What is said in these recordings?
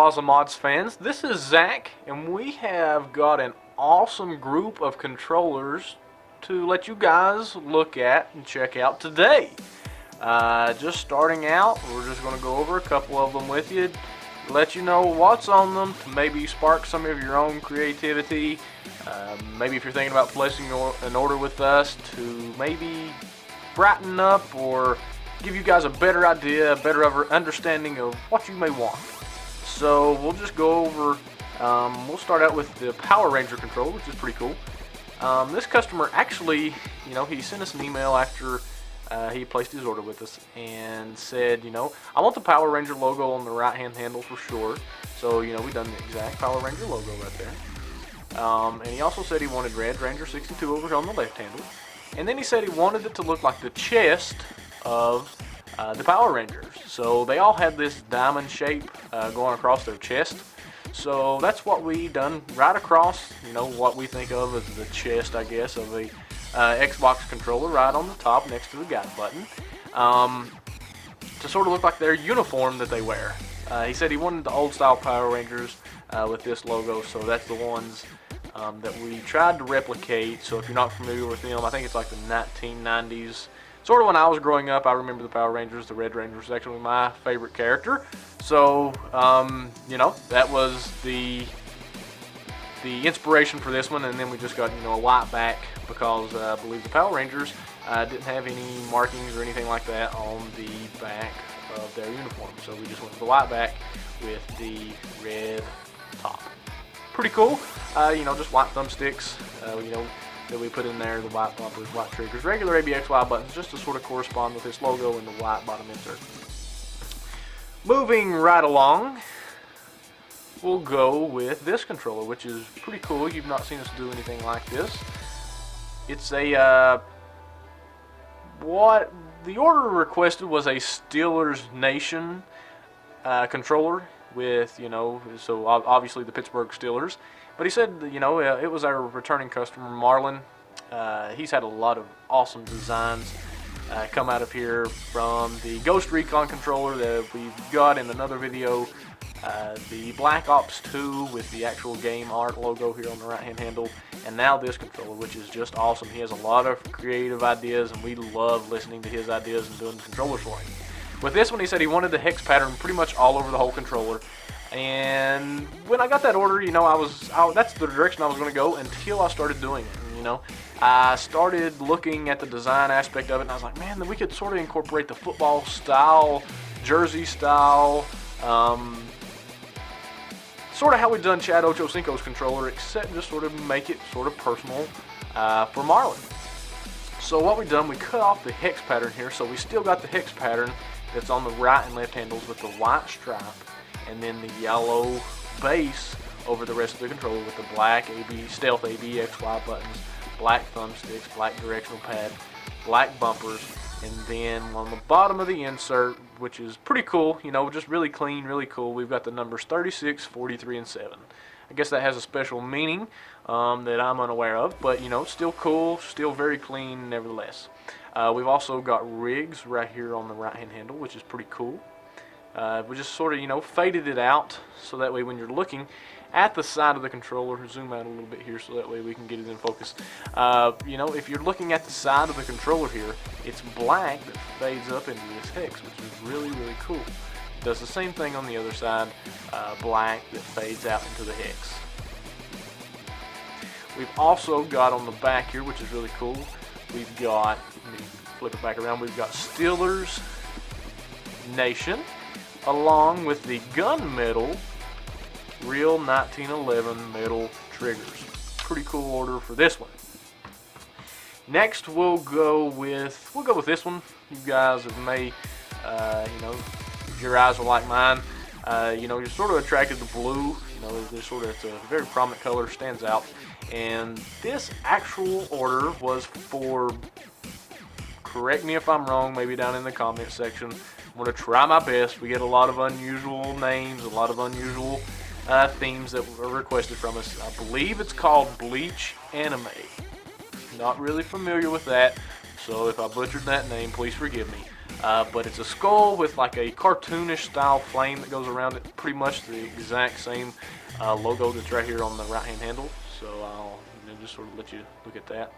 LazaModz fans? This is Zach, and we have got an awesome group of controllers to let you guys look at and check out today. Just starting out, we're just going to go over a couple of them with you, let you know what's on them, to maybe spark some of your own creativity. Maybe if you're thinking about placing an order with us, to maybe brighten up or give you guys a better idea, a better understanding of what you may want. So we'll just go over, we'll start out with the Power Ranger controller, which is pretty cool. This customer actually, he sent us an email after he placed his order with us and said, I want the Power Ranger logo on the right hand handle for sure. So, we've done the exact Power Ranger logo right there. And he also said he wanted Red Ranger 62 over on the left handle. And then he said he wanted it to look like the chest of the Power Rangers. So they all had this diamond shape going across their chest. So that's what we done right across, what we think of as the chest, I guess, of a Xbox controller, right on the top next to the guide button, to sort of look like their uniform that they wear. He said he wanted the old style Power Rangers with this logo, so that's the ones that we tried to replicate. So if you're not familiar with them, I think it's like the 1990s. Sort of when I was growing up, I remember the Power Rangers. The Red Ranger was actually my favorite character. So, that was the inspiration for this one. And then we just got, a white back because I believe the Power Rangers didn't have any markings or anything like that on the back of their uniform. So we just went with the white back with the red top. Pretty cool. Just white thumbsticks, that we put in there, the white bumpers, white triggers, regular ABXY buttons, just to sort of correspond with this logo and the white bottom insert. Moving right along, we'll go with this controller, which is pretty cool. You've not seen us do anything like this. It's a, what the order requested was a Steelers Nation controller with, so obviously the Pittsburgh Steelers. But he said, it was our returning customer, Marlon. He's had a lot of awesome designs come out of here, from the Ghost Recon controller that we've got in another video, the Black Ops 2 with the actual game art logo here on the right hand handle, and now this controller, which is just awesome. He has a lot of creative ideas, and we love listening to his ideas and doing the controllers for him. With this one, he said he wanted the hex pattern pretty much all over the whole controller. And when I got that order, that's the direction I was going to go until I started doing it. I started looking at the design aspect of it, and I was like, man, we could sort of incorporate the football style, jersey style, sort of how we've done Chad Ochocinco's controller, except just sort of make it sort of personal for Marlon. So what we've done, we cut off the hex pattern here, so we still got the hex pattern that's on the right and left handles with the white stripe, and then the yellow base over the rest of the controller with the black stealth ABXY buttons, black thumbsticks, black directional pad, black bumpers, and then on the bottom of the insert, which is pretty cool, just really clean, really cool, we've got the numbers 36, 43, and 7. I guess that has a special meaning that I'm unaware of, but still cool, still very clean nevertheless. We've also got rigs right here on the right hand handle, which is pretty cool. We just sort of, faded it out, so that way when you're looking at the side of the controller, zoom out a little bit here so that way we can get it in focus. If you're looking at the side of the controller here, it's black that fades up into this hex, which is really, really cool. It does the same thing on the other side, black that fades out into the hex. We've also got on the back here, which is really cool, we've got, let me flip it back around, we've got Steelers Nation, along with the gunmetal real 1911 metal triggers. Pretty cool order for this one. Next we'll go with this one. You guys may if your eyes are like mine, you're sort of attracted to blue. It's a very prominent color, stands out. And this actual order was for, correct me if I'm wrong, maybe down in the comment section. I'm going to try my best. We get a lot of unusual names, a lot of unusual themes that were requested from us. I believe it's called Bleach Anime. Not really familiar with that, so if I butchered that name, please forgive me. but it's a skull with like a cartoonish style flame that goes around it. Pretty much the exact same logo that's right here on the right hand handle. So I'll just sort of let you look at that.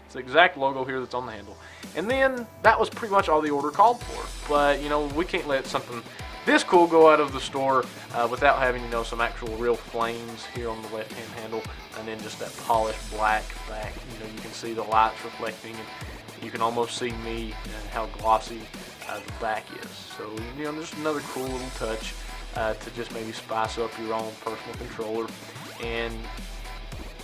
It's the exact logo here that's on the handle. And then that was pretty much all the order called for. But we can't let something this cool go out of the store without having some actual real flames here on the left hand handle, and then just that polished black back. You can see the lights reflecting, and you can almost see me and how glossy the back is. So just another cool little touch to just maybe spice up your own personal controller. And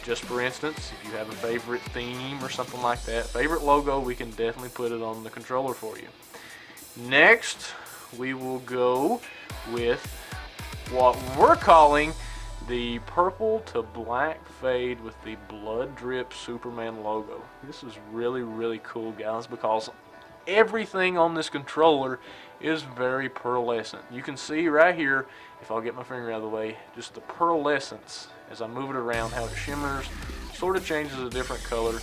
just for instance, if you have a favorite theme or something like that, favorite logo, we can definitely put it on the controller for you. Next, we will go with what we're calling the purple to black fade with the blood drip Superman logo. This is really, really cool, guys, because everything on this controller is very pearlescent. You can see right here, if I'll get my finger out of the way, just the pearlescence as I move it around, how it shimmers, sort of changes a different color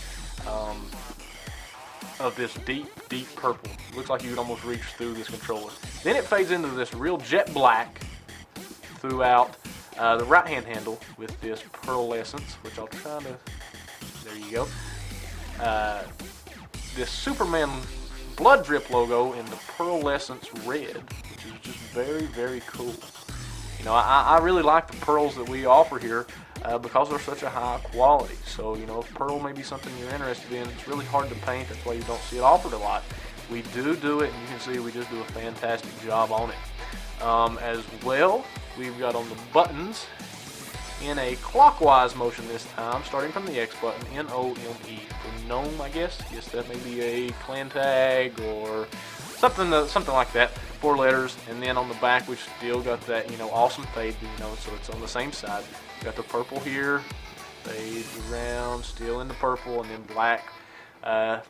of this deep, deep purple. Looks like you could almost reach through this controller. Then it fades into this real jet black throughout the right hand handle with this pearlescence, which I'll try to, there you go. This Superman blood drip logo in the pearlescence red, which is just very, very cool. I really like the pearls that we offer here because they're such a high quality. So, if pearl may be something you're interested in, it's really hard to paint. That's why you don't see it offered a lot. We do it, and you can see we just do a fantastic job on it. As well, we've got on the buttons in a clockwise motion this time, starting from the X button, N-O-M-E. For gnome, I guess. Yes, that may be a clan tag or something like that. 4 letters, and then on the back we've still got that awesome fade, so it's on the same side. Got the purple here, fade around, still in the purple, and then black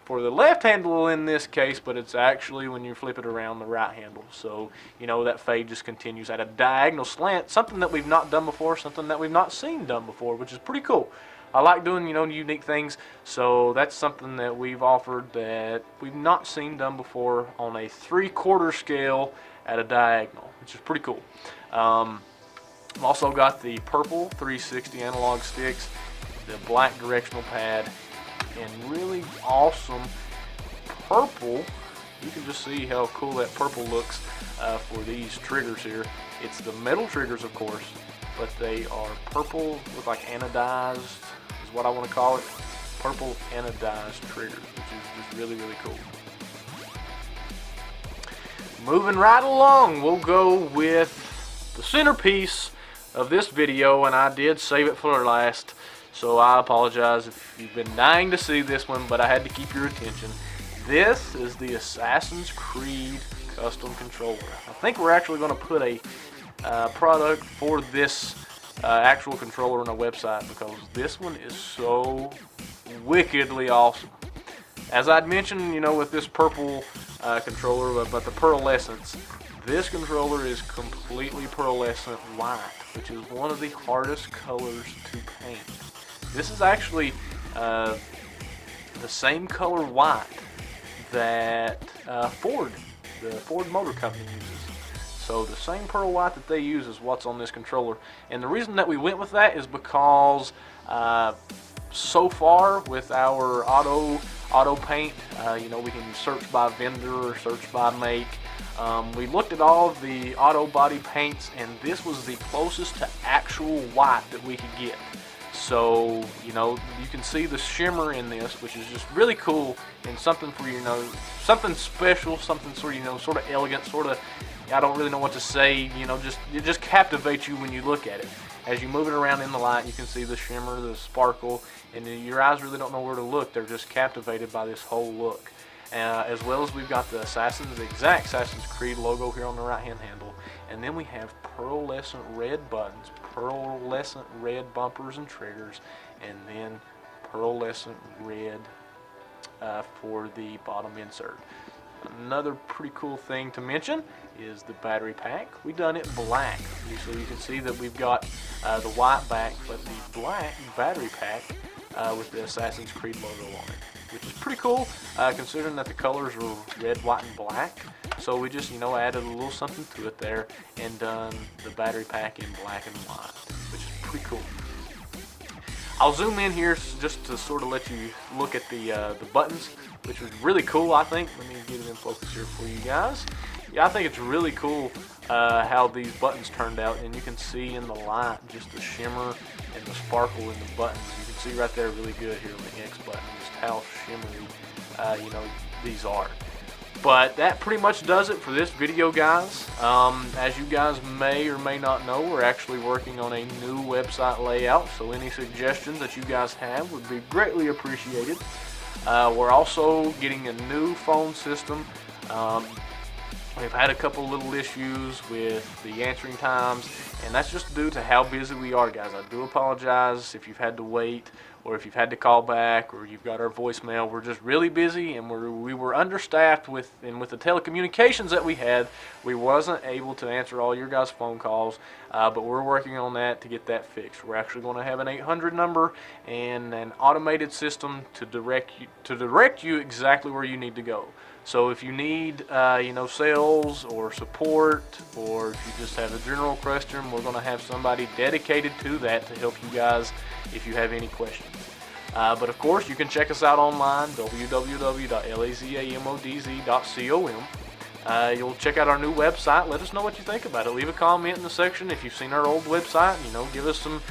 for the left handle in this case, but it's actually when you flip it around the right handle. So that fade just continues at a diagonal slant, something that we've not done before, something that we've not seen done before, which is pretty cool. I like doing, unique things, so that's something that we've offered that we've not seen done before on a 3/4 scale at a diagonal, which is pretty cool. I've also got the purple 360 analog sticks, the black directional pad, and really awesome purple. You can just see how cool that purple looks for these triggers here. It's the metal triggers, of course, but they are purple with like anodized, is what I want to call it. Purple anodized triggers, which is just really, really cool. Moving right along, we'll go with the centerpiece of this video, and I did save it for last, so I apologize if you've been dying to see this one, but I had to keep your attention. This is the Assassin's Creed custom controller. I think we're actually going to put a product for this actual controller on our website, because this one is so wickedly awesome. As I'd mentioned, with this purple controller, but the pearlescence, this controller is completely pearlescent white, which is one of the hardest colors to paint. This is actually the same color white that the Ford Motor Company uses. So the same pearl white that they use is what's on this controller. And the reason that we went with that is because so far with our auto paint, we can search by vendor or search by make. We looked at all of the auto body paints, and this was the closest to actual white that we could get. So, you can see the shimmer in this, which is just really cool, and something for, something special, something sort of elegant, sort of, I don't really know what to say, it just captivates you when you look at it. As you move it around in the light, you can see the shimmer, the sparkle, and your eyes really don't know where to look. They're just captivated by this whole look. As well as we've got the exact Assassin's Creed logo here on the right-hand handle. And then we have pearlescent red buttons, pearlescent red bumpers and triggers, and then pearlescent red for the bottom insert. Another pretty cool thing to mention is the battery pack. We've done it black, so you can see that we've got the white back, but the black battery pack with the Assassin's Creed logo on it. which is pretty cool, considering that the colors are red, white, and black. So we just, added a little something to it there and done the battery pack in black and white, which is pretty cool. I'll zoom in here just to sort of let you look at the buttons, which was really cool, I think. Let me get it in focus here for you guys. Yeah, I think it's really cool how these buttons turned out, and you can see in the light just the shimmer and the sparkle in the buttons. You can see right there really good here on the X button just how shimmery these are. But that pretty much does it for this video, guys. As you guys may or may not know, we're actually working on a new website layout, so any suggestions that you guys have would be greatly appreciated. We're also getting a new phone system. We've had a couple little issues with the answering times, and that's just due to how busy we are, guys. I do apologize if you've had to wait, or if you've had to call back, or you've got our voicemail. We're just really busy, and we were understaffed with the telecommunications that we had. We wasn't able to answer all your guys' phone calls, but we're working on that to get that fixed. We're actually going to have an 800 number and an automated system to direct you exactly where you need to go. So if you need, sales or support, or if you just have a general question, we're going to have somebody dedicated to that to help you guys if you have any questions. But of course, you can check us out online, www.lazamodz.com. You'll check out our new website. Let us know what you think about it. Leave a comment in the section if you've seen our old website. Give us some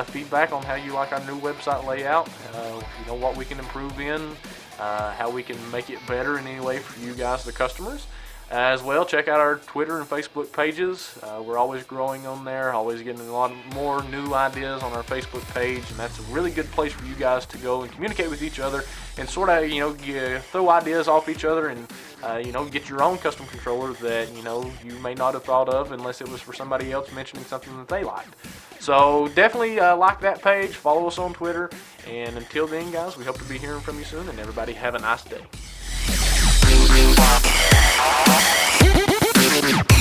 feedback on how you like our new website layout. What we can improve in. How we can make it better in any way for you guys, the customers. As well, check out our Twitter and Facebook pages. We're always growing on there, always getting a lot more new ideas on our Facebook page, and that's a really good place for you guys to go and communicate with each other and sort of, throw ideas off each other and, get your own custom controller that, you may not have thought of unless it was for somebody else mentioning something that they liked. So definitely like that page, follow us on Twitter, and until then, guys, we hope to be hearing from you soon, and everybody have a nice day.